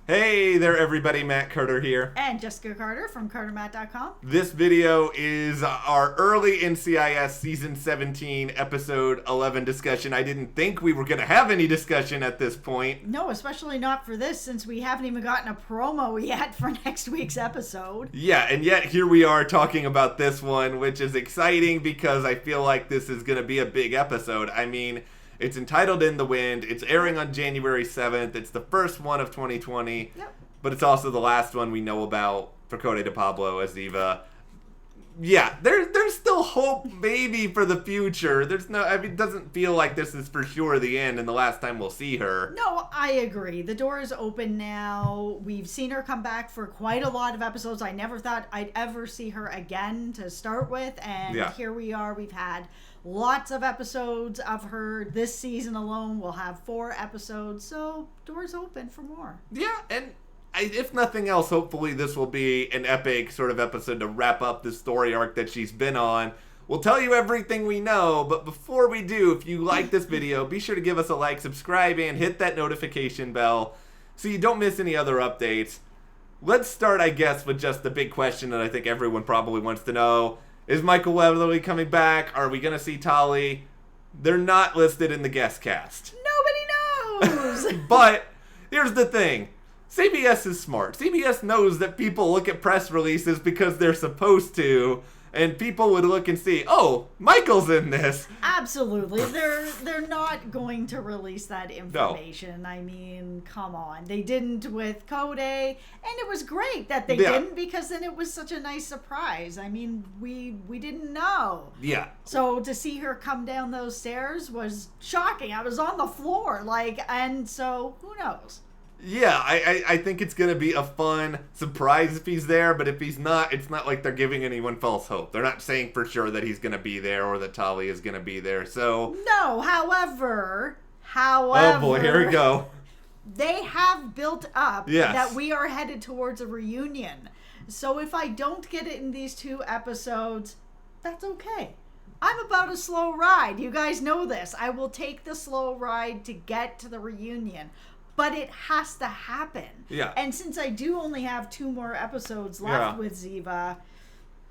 Hey there everybody, Matt Carter here. And Jessica Carter from CARTERMATT.com. This video is our early NCIS Season 17 Episode 11 discussion. I didn't think we were going to have any discussion at this point. No, especially not for this, since we haven't even gotten a promo yet for next week's episode. Yeah, and yet here we are talking about this one, which is exciting because I feel like this is going to be a big episode. I mean, it's entitled In the Wind. It's airing on January 7th. It's the first one of 2020. Yep. But it's also the last one we know about for Cote de Pablo as Ziva. Yeah, there's still hope maybe for the future. It doesn't feel like this is for sure the end and the last time we'll see her. No, I agree. The door is open now. We've seen her come back for quite a lot of episodes. I never thought I'd ever see her again to start with. And Here we are. We've had lots of episodes of her this season alone. We'll have 4 episodes. So door's open for more. Yeah, and if nothing else, hopefully this will be an epic sort of episode to wrap up the story arc that she's been on. We'll tell you everything we know, but before we do, if you like this video, be sure to give us a like, subscribe, and hit that notification bell so you don't miss any other updates. Let's start, I guess, with just the big question that I think everyone probably wants to know. Is Michael Weatherly coming back? Are we going to see Tali? They're not listed in the guest cast. Nobody knows! But here's the thing. CBS is smart. CBS knows that people look at press releases because they're supposed to, and people would look and see, oh, Michael's in this. Absolutely. They're not going to release that information. No. I mean, come on. They didn't with Cote, and it was great that they didn't, because then it was such a nice surprise. I mean, we didn't know. Yeah. So to see her come down those stairs was shocking. I was on the floor, and so who knows? Yeah, I think it's going to be a fun surprise if he's there, but if he's not, it's not like they're giving anyone false hope. They're not saying for sure that he's going to be there or that Tali is going to be there, so... No, however... Oh boy, here we go. They have built up yes. that we are headed towards a reunion. So if I don't get it in these 2 episodes, that's okay. I'm about a slow ride. You guys know this. I will take the slow ride to get to the reunion. But it has to happen. Yeah. And since I do only have 2 more episodes left with Ziva,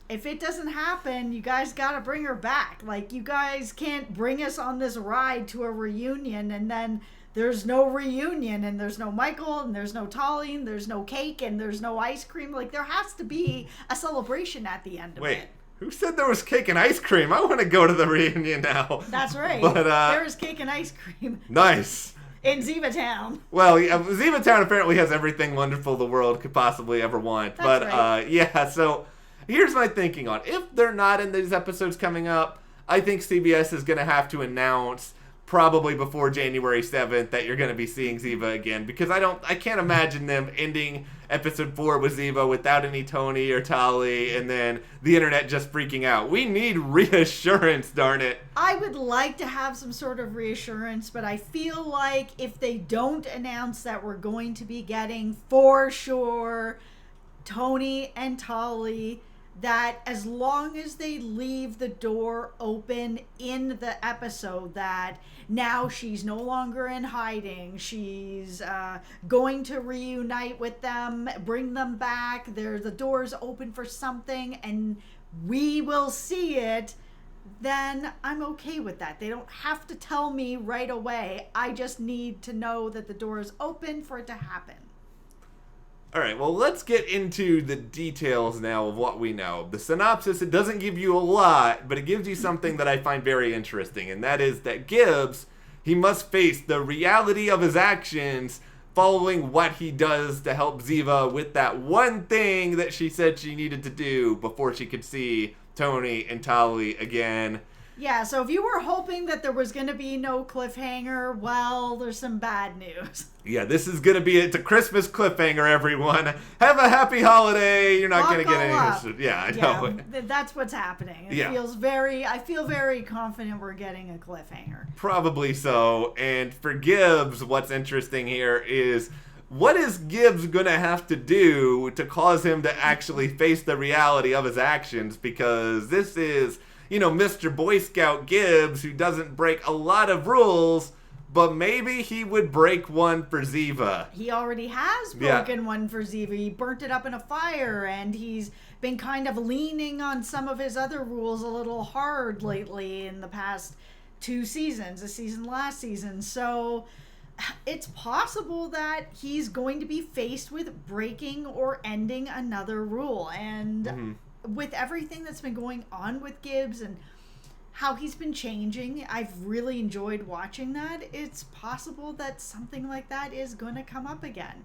if it doesn't happen, you guys got to bring her back. Like, you guys can't bring us on this ride to a reunion and then there's no reunion and there's no Michael and there's no Tali and there's no cake and there's no ice cream. Like, there has to be a celebration at the end of it. Wait. Who said there was cake and ice cream? I want to go to the reunion now. That's right. But, there is cake and ice cream. Nice. In Ziva Town. Well, Ziva Town apparently has everything wonderful the world could possibly ever want. That's right. Yeah, so here's my thinking on if they're not in these episodes coming up, I think CBS is going to have to announce probably before January 7th that you're going to be seeing Ziva again, because I can't imagine them ending episode 4 with Ziva without any Tony or Tali and then the internet just freaking out. We need reassurance, darn it. I would like to have some sort of reassurance, but I feel like if they don't announce that we're going to be getting for sure Tony and Tali, that as long as they leave the door open in the episode that now she's no longer in hiding, she's going to reunite with them, bring them back, the door's open for something and we will see it, then I'm okay with that. They don't have to tell me right away. I just need to know that the door is open for it to happen. All right, well, let's get into the details now of what we know. The synopsis, it doesn't give you a lot, but it gives you something that I find very interesting, and that is that Gibbs, he must face the reality of his actions following what he does to help Ziva with that one thing that she said she needed to do before she could see Tony and Tali again. Yeah, so if you were hoping that there was going to be no cliffhanger, well, there's some bad news. Yeah, this is going to be, it's a Christmas cliffhanger, everyone. Have a happy holiday. You're not going to get any. Yeah, I know. Yeah, that's what's happening. I feel very confident we're getting a cliffhanger. Probably so. And for Gibbs, what's interesting here is, what is Gibbs going to have to do to cause him to actually face the reality of his actions? Because this is, Mr. Boy Scout Gibbs, who doesn't break a lot of rules, but maybe he would break one for Ziva. He already has broken one for Ziva. He burnt it up in a fire, and he's been kind of leaning on some of his other rules a little hard lately in the past 2 seasons, a season last season. So it's possible that he's going to be faced with breaking or ending another rule. And with everything that's been going on with Gibbs and how he's been changing, I've really enjoyed watching that. It's possible that something like that is going to come up again.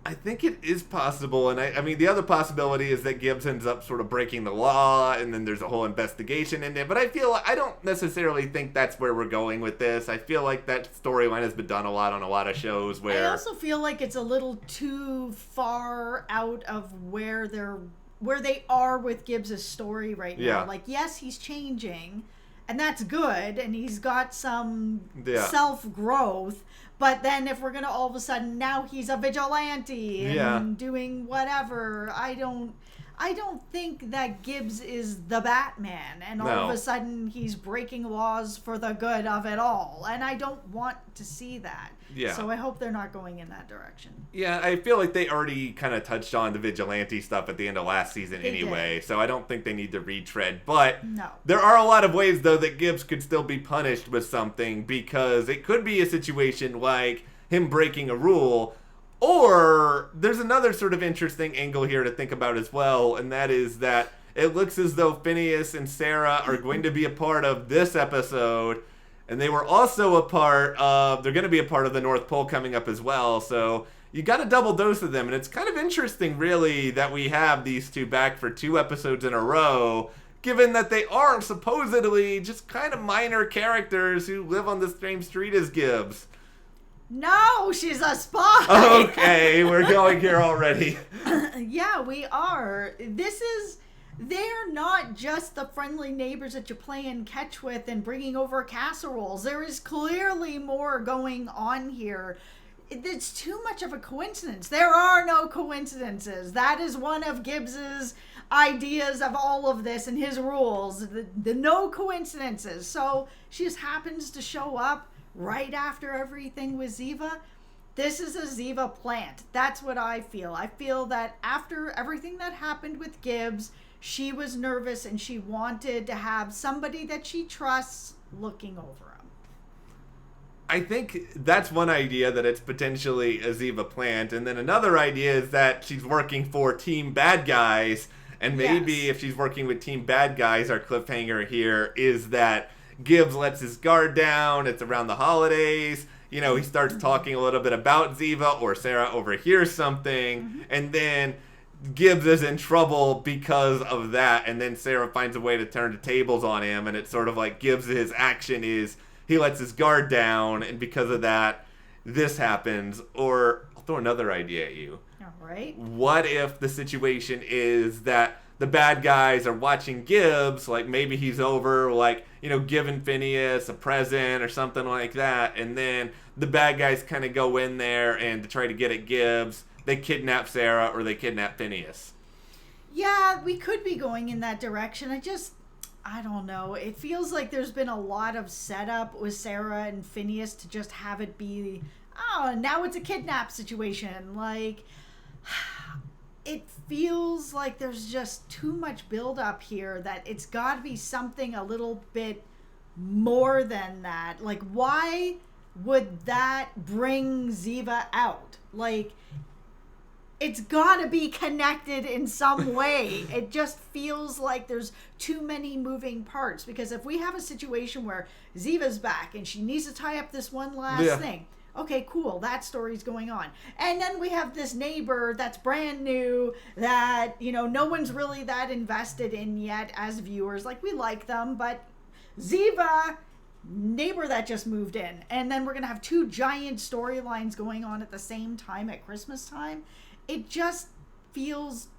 I think it is possible, and I mean, the other possibility is that Gibbs ends up sort of breaking the law, and then there's a whole investigation in it, but I don't necessarily think that's where we're going with this. I feel like that storyline has been done a lot on a lot of shows where... I also feel like it's a little too far out of where they are with Gibbs' story right now. Yeah. Like, yes, he's changing, and that's good, and he's got some self-growth, but then if we're going to all of a sudden, now he's a vigilante and doing whatever, I don't think that Gibbs is the Batman, and all of a sudden he's breaking laws for the good of it all, and I don't want to see that. Yeah. So I hope they're not going in that direction. Yeah, I feel like they already kind of touched on the vigilante stuff at the end of last season anyway, so I don't think they need to retread. But there are a lot of ways, though, that Gibbs could still be punished with something, because it could be a situation like him breaking a rule, or there's another sort of interesting angle here to think about as well, and that is that it looks as though Phineas and Sara are going to be a part of this episode. And they were also they're going to be a part of the North Pole coming up as well. So you got a double dose of them. And it's kind of interesting, really, that we have these two back for 2 episodes in a row, given that they are supposedly just kind of minor characters who live on the same street as Gibbs. No, she's a spy. Okay, we're going here already. Yeah, we are. They're not just the friendly neighbors that you play and catch with and bringing over casseroles. There is clearly more going on here. It's too much of a coincidence. There are no coincidences. That is one of Gibbs's ideas of all of this and his rules. The no coincidences. So she just happens to show up right after everything with Ziva. This is a Ziva plant. That's what I feel. I feel that after everything that happened with Gibbs, she was nervous and she wanted to have somebody that she trusts looking over him. I think that's one idea, that it's potentially a Ziva plant. And then another idea is that she's working for Team Bad Guys. And maybe if she's working with Team Bad Guys, our cliffhanger here is that Gibbs lets his guard down. It's around the holidays. You know, he starts talking a little bit about Ziva, or Sara overhears something. And then Gibbs is in trouble because of that, and then Sara finds a way to turn the tables on him, and it's sort of like Gibbs' action is he lets his guard down, and because of that, this happens. Or I'll throw another idea at you. All right. What if the situation is that the bad guys are watching Gibbs, like maybe he's over, like, you know, giving Phineas a present or something like that, and then the bad guys kind of go in there and to try to get at Gibbs, they kidnap Sara or they kidnap Phineas. Yeah, we could be going in that direction. I don't know. It feels like there's been a lot of setup with Sara and Phineas to just have it be, now it's a kidnap situation. Like, it feels like there's just too much build-up here, that it's got to be something a little bit more than that. Like, why would that bring Ziva out? Like, it's got to be connected in some way. It just feels like there's too many moving parts. Because if we have a situation where Ziva's back and she needs to tie up this one last thing, okay, cool, that story's going on. And then we have this neighbor that's brand new that, you know, no one's really that invested in yet as viewers. Like, we like them, but Ziva, neighbor that just moved in. And then we're going to have 2 giant storylines going on at the same time at Christmas time. It just feels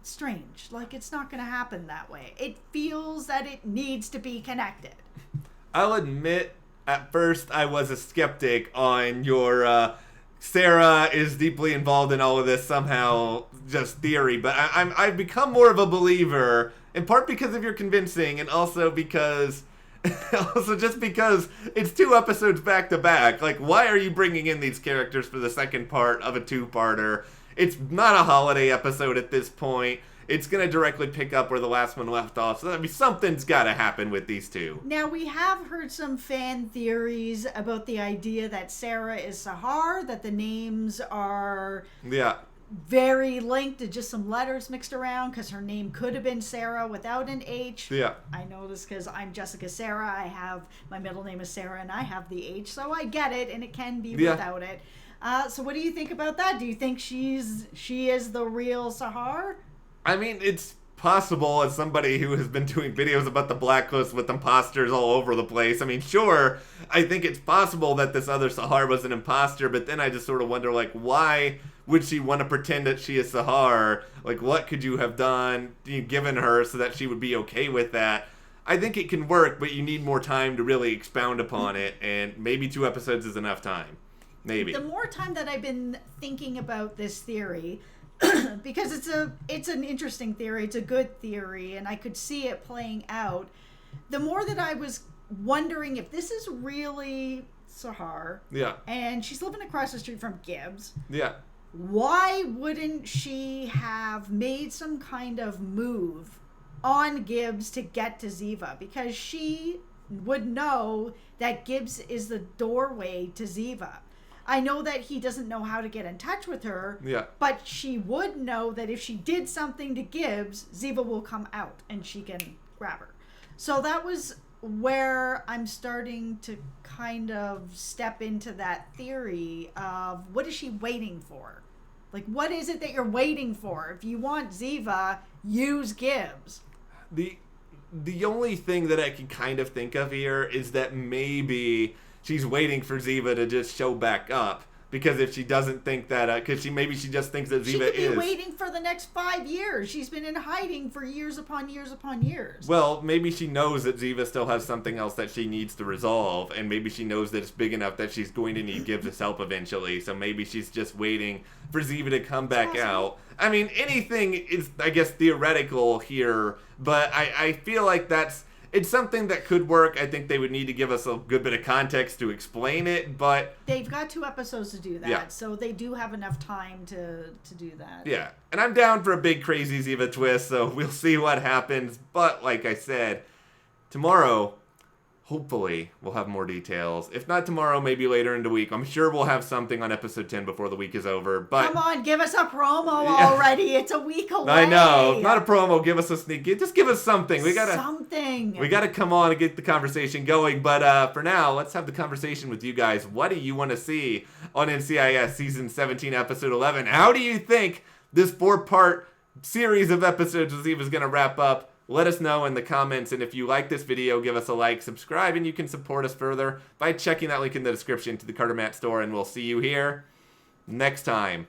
strange. Like, it's not going to happen that way. It feels that it needs to be connected. I'll admit, at first I was a skeptic on your Sara is deeply involved in all of this somehow just theory, but I've become more of a believer, in part because of your convincing, and also because Also, just because it's 2 episodes back to back, like, why are you bringing in these characters for the second part of a 2-parter? It's not a holiday episode at this point. It's going to directly pick up where the last one left off. So, I mean, something's got to happen with these 2. Now, we have heard some fan theories about the idea that Sara is Sahar, that the names are very linked to just some letters mixed around, because her name could have been Sarah without an H. Yeah. I know this because I'm Jessica Sarah. My middle name is Sarah, and I have the H, so I get it, and it can be without it. So what do you think about that? Do you think she is the real Sahar? I mean, it's possible, as somebody who has been doing videos about the blacklist with imposters all over the place. I mean, sure, I think it's possible that this other Sahar was an imposter, but then I just sort of wonder, like, why would she want to pretend that she is Sahar? Like, what could you have done, given her, so that she would be okay with that? I think it can work, but you need more time to really expound upon it, and maybe 2 episodes is enough time. Maybe. The more time that I've been thinking about this theory, because it's an interesting theory, it's a good theory, and I could see it playing out, the more that I was wondering if this is really Sahar, and she's living across the street from Gibbs, why wouldn't she have made some kind of move on Gibbs to get to Ziva? Because she would know that Gibbs is the doorway to Ziva. I know that he doesn't know how to get in touch with her, but she would know that if she did something to Gibbs, Ziva will come out and she can grab her. So that was where I'm starting to kind of step into that theory of, what is she waiting for? Like, what is it that you're waiting for? If you want Ziva, use Gibbs. The only thing that I can kind of think of here is that maybe she's waiting for Ziva to just show back up, because if she doesn't think that, because maybe she just thinks that Ziva is. She could be waiting for the next 5 years. She's been in hiding for years upon years upon years. Well, maybe she knows that Ziva still has something else that she needs to resolve, and maybe she knows that it's big enough that she's going to need Gibbs' help eventually. So maybe she's just waiting for Ziva to come back out. I mean, anything is, I guess, theoretical here, but I feel like it's something that could work. I think they would need to give us a good bit of context to explain it, but they've got 2 episodes to do that, so they do have enough time to do that. Yeah, and I'm down for a big crazy Ziva twist, so we'll see what happens. But like I said, tomorrow, hopefully, we'll have more details. If not tomorrow, maybe later in the week. I'm sure we'll have something on episode 10 before the week is over. But come on, give us a promo already. It's a week away. I know. Not a promo. Give us a sneak. Just give us something. We gotta come on and get the conversation going. But for now, let's have the conversation with you guys. What do you want to see on NCIS Season 17, Episode 11? How do you think this 4-part series of episodes with Ziva is going to wrap up? Let us know in the comments, and if you like this video, give us a like, subscribe, and you can support us further by checking that link in the description to the CARTERMATT store, and we'll see you here next time.